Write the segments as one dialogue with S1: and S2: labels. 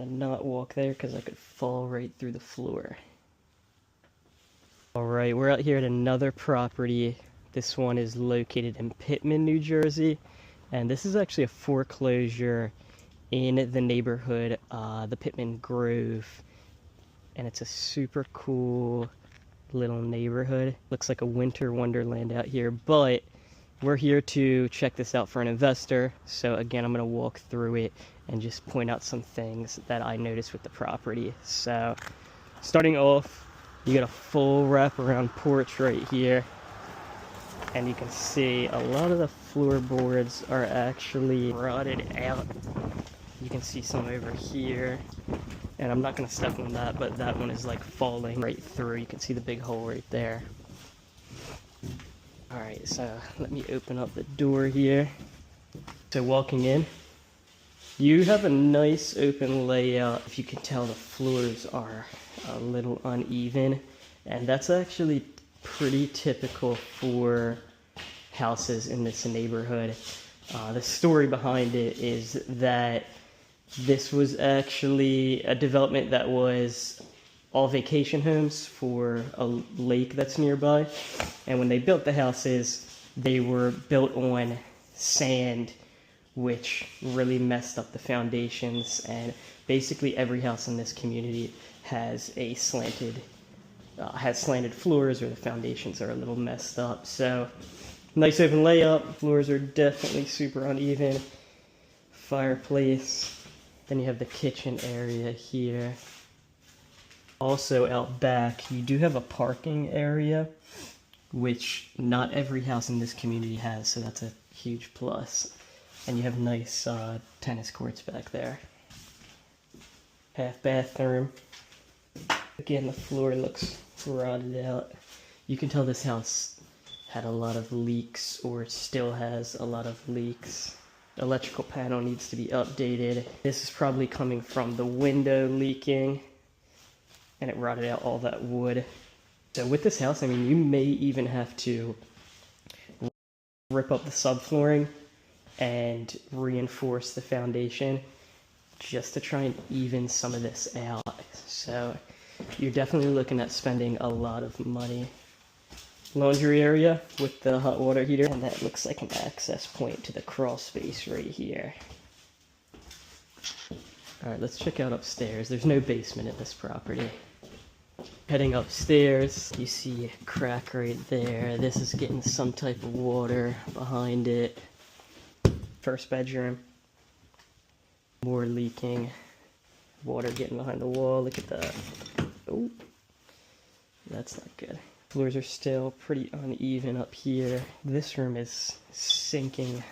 S1: And not walk there because I could fall right through the floor. Alright, we're out here at another property. This one is located in Pitman, New Jersey. And this is actually a foreclosure in the neighborhood, the Pitman Grove. And it's a super cool little neighborhood. Looks like a winter wonderland out here, but we're here to check this out for an investor. So again, I'm going to walk through it and just point out some things that I noticed with the property. So starting off, you got a full wraparound porch right here. And you can see a lot of the floorboards are actually rotted out. You can see some over here. And I'm not going to step on that, but that one is like falling right through. You can see the big hole right there. Alright, so let me open up the door here. So walking in, you have a nice open layout. If you can tell, the floors are a little uneven, and that's actually pretty typical for houses in this neighborhood. The story behind it is that this was actually a development that was all vacation homes for a lake that's nearby. And when they built the houses, they were built on sand, which really messed up the foundations. And basically every house in this community has a slanted floors, or the foundations are a little messed up. So nice open layout. Floors are definitely super uneven. Fireplace. Then you have the kitchen area here. Also out back, you do have a parking area, which not every house in this community has, so that's a huge plus. And you have nice tennis courts back there. Half bathroom. Again, the floor looks rotted out. You can tell this house had a lot of leaks, or still has a lot of leaks. Electrical panel needs to be updated. This is probably coming from the window leaking, and it rotted out all that wood. So with this house, I mean, you may even have to rip up the subflooring and reinforce the foundation just to try and even some of this out. So you're definitely looking at spending a lot of money. Laundry area with the hot water heater, and that looks like an access point to the crawl space right here. Alright, let's check out upstairs. There's no basement at this property. Heading upstairs, you see a crack right there. This is getting some type of water behind it. First bedroom. More leaking. Water getting behind the wall. Look at that. Oh, that's not good. Floors are still pretty uneven up here. This room is sinking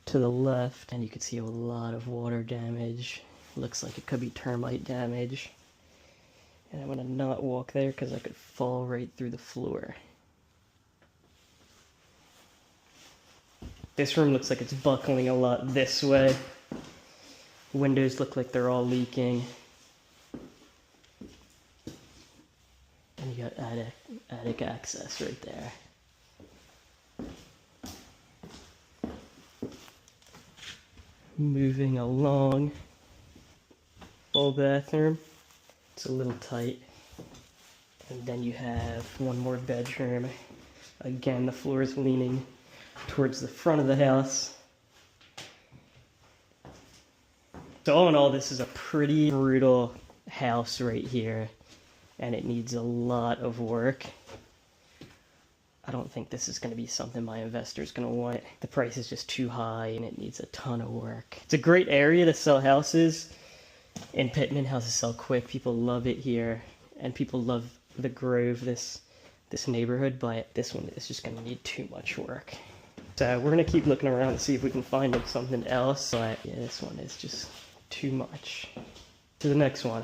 S1: to the left, and you can see a lot of water damage. Looks like it could be termite damage. And I'm going to not walk there because I could fall right through the floor. This room looks like it's buckling a lot this way. Windows look like they're all leaking. And you got attic access right there. Moving along. Full bathroom. It's a little tight. And then you have one more bedroom. Again, the floor is leaning towards the front of the house. So all in all, this is a pretty brutal house right here, and it needs a lot of work. I don't think this is going to be something my investor is going to want. The price is just too high, and it needs a ton of work. It's a great area to sell houses. In Pitman, houses sell quick. People love it here, and people love the Grove, this neighborhood, but this one is just going to need too much work. So we're going to keep looking around to see if we can find something else, but yeah, this one is just too much. To the next one.